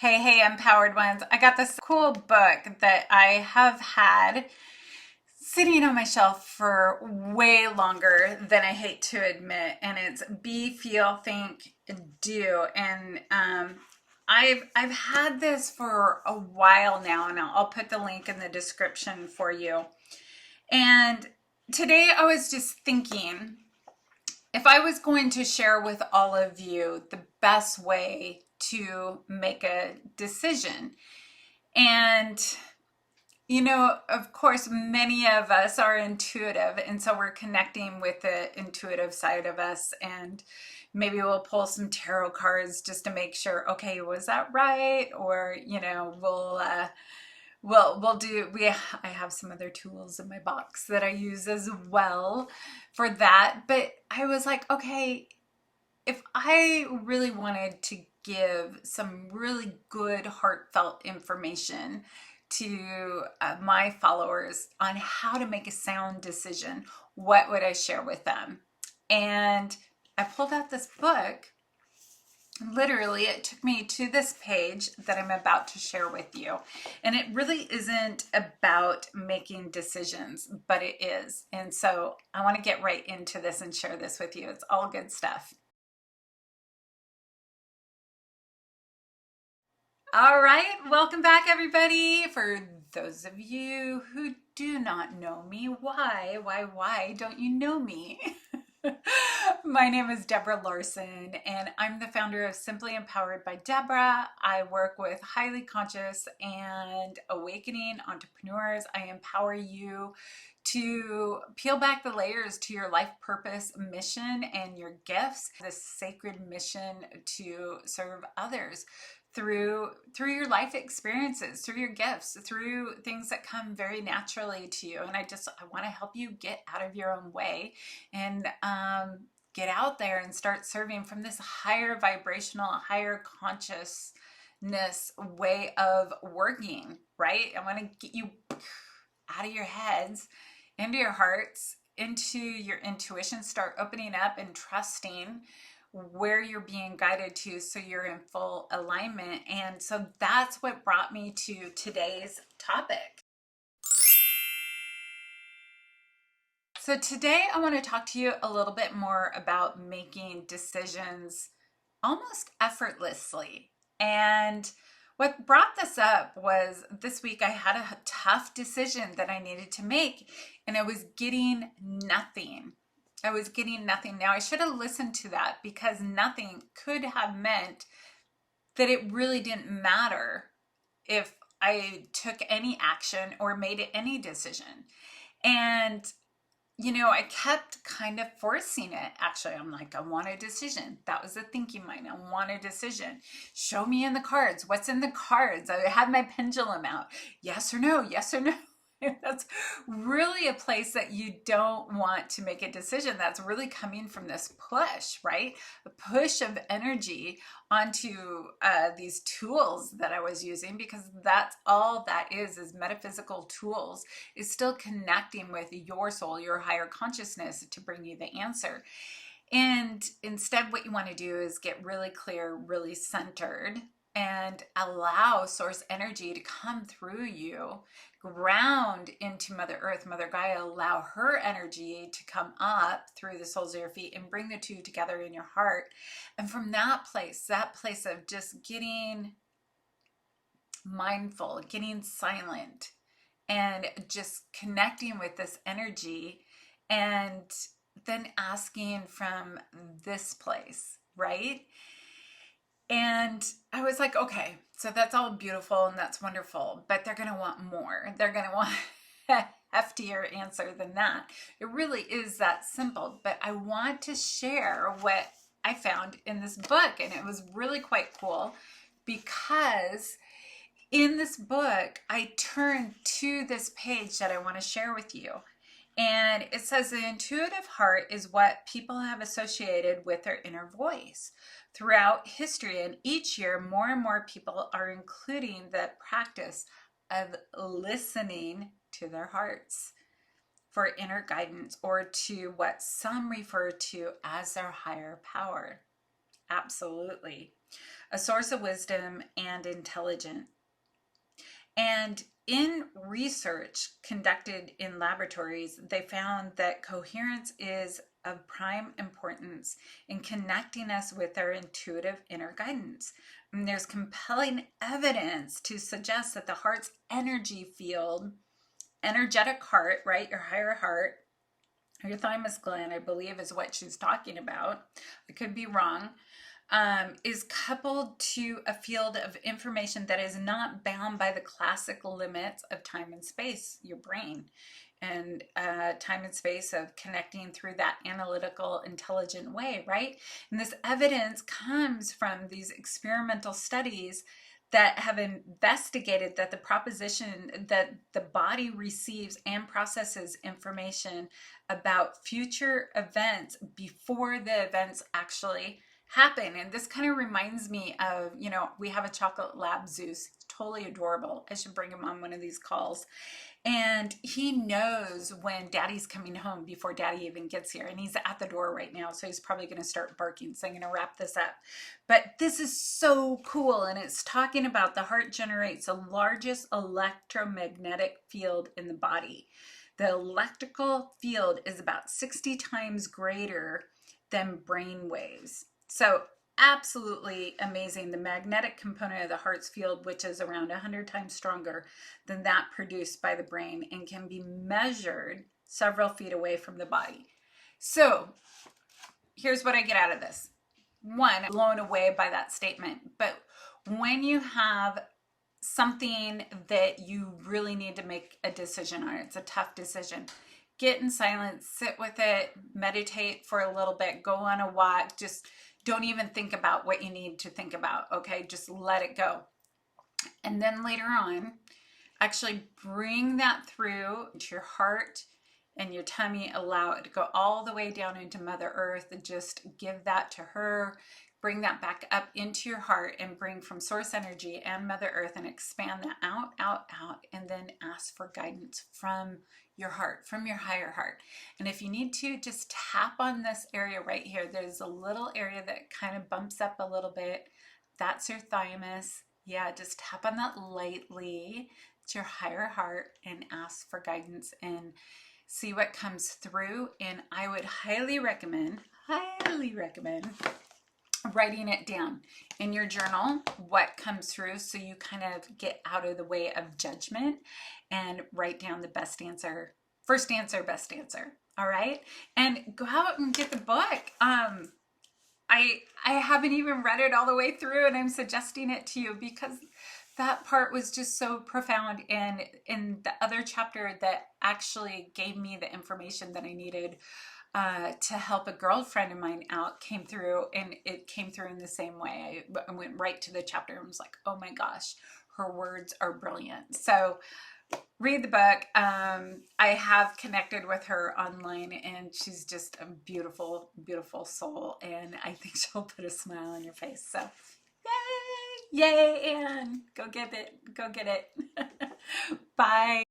Hey, empowered ones. I got this cool book that I have had sitting on my shelf for way longer than I hate to admit. And it's Be, Feel, Think, Do. And I've had this for a while now, and I'll put the link in the description for you. And today I was just thinking if I was going to share with all of you the best way to make a decision. And, of course, many of us are intuitive. And so we're connecting with the intuitive side of us. And maybe we'll pull some tarot cards just to make sure, okay, was that right? Or, we'll do, I have some other tools in my box that I use as well for that. But I was like, okay, if I really wanted to give some really good, heartfelt information to my followers on how to make a sound decision, what would I share with them? And I pulled out this book. Literally, it took me to this page that I'm about to share with you. And it really isn't about making decisions, but it is. And so I want to get right into this and share this with you. It's all good stuff. All right, welcome back, everybody. For those of you who do not know me, why don't you know me? My name is Debra Larson, and I'm the founder of Simply Empowered by Debra. I work with highly conscious and awakening entrepreneurs. I empower you to peel back the layers to your life purpose, mission, and your gifts. This sacred mission to serve others through your life experiences, through your gifts, through things that come very naturally to you. And I want to help you get out of your own way and get out there and start serving from this higher vibrational, higher consciousness way of working, right? I want to get you out of your heads, into your hearts, into your intuition. Start opening up and trusting where you're being guided to so you're in full alignment. And so that's what brought me to today's topic. So today I want to talk to you a little bit more about making decisions almost effortlessly. And what brought this up was this week I had a tough decision that I needed to make, and I was getting nothing. I was getting nothing. Now, I should have listened to that, because nothing could have meant that it really didn't matter if I took any action or made any decision. And I kept kind of forcing it. Actually, I'm like, I want a decision. That was the thinking mind. I want a decision. Show me in the cards. What's in the cards? I had my pendulum out. Yes or no, yes or no. That's really a place that you don't want to make a decision. That's really coming from this push, right? A push of energy onto these tools that I was using, because that's all that is metaphysical tools, is still connecting with your soul, your higher consciousness, to bring you the answer. And instead, what you want to do is get really clear, really centered, and allow source energy to come through you, ground into Mother Earth, Mother Gaia. Allow her energy to come up through the soles of your feet and bring the two together in your heart. And from that place of just getting mindful, getting silent, and just connecting with this energy, and then asking from this place, right? And I was like, okay, so that's all beautiful and that's wonderful, but they're going to want more. They're going to want a heftier answer than that. It really is that simple. But I want to share what I found in this book. And it was really quite cool, because in this book, I turned to this page that I want to share with you. And it says the intuitive heart is what people have associated with their inner voice throughout history. And each year, more and more people are including the practice of listening to their hearts for inner guidance, or to what some refer to as their higher power. Absolutely. a source of wisdom and intelligence. And in research conducted in laboratories, they found that coherence is of prime importance in connecting us with our intuitive inner guidance. And there's compelling evidence to suggest that the heart's energy field, energetic heart, right, your higher heart, your thymus gland, I believe is what she's talking about. I could be wrong. Is coupled to a field of information that is not bound by the classic limits of time and space, your brain, and time and space of connecting through that analytical, intelligent way, right? And this evidence comes from these experimental studies that have investigated that the proposition that the body receives and processes information about future events before the events actually happen. And this kind of reminds me of, we have a chocolate lab, Zeus, totally adorable. I should bring him on one of these calls. And he knows when daddy's coming home before daddy even gets here. And he's at the door right now. So he's probably going to start barking. So I'm going to wrap this up. But this is so cool. And it's talking about the heart generates the largest electromagnetic field in the body. The electrical field is about 60 times greater than brain waves. So absolutely amazing. The magnetic component of the heart's field, which is around 100 times stronger than that produced by the brain and can be measured several feet away from the body. So here's what I get out of this. One, I'm blown away by that statement. But when you have something that you really need to make a decision on, it's a tough decision, get in silence, sit with it, meditate for a little bit, go on a walk, just don't even think about what you need to think about, okay? Just let it go. And then later on, actually bring that through to your heart and your tummy, allow it to go all the way down into Mother Earth, and just give that to her. Bring that back up into your heart and bring from source energy and Mother Earth and expand that out, and then ask for guidance from your heart, from your higher heart. And if you need to, just tap on this area right here. There's a little area that kind of bumps up a little bit. That's your thymus. Yeah, just tap on that lightly. It's your higher heart, and ask for guidance and see what comes through. And I would highly recommend writing it down in your journal, what comes through, so you kind of get out of the way of judgment and write down the best answer, first answer, best answer. All right. And go out and get the book. I haven't even read it all the way through, and I'm suggesting it to you because that part was just so profound. And in the other chapter that actually gave me the information that I needed to help a girlfriend of mine out came through, and it came through in the same way. I went right to the chapter and was like, oh my gosh, her words are brilliant. So read the book. I have connected with her online, and she's just a beautiful, beautiful soul. And I think she'll put a smile on your face. So yay, Anne, go get it. Bye.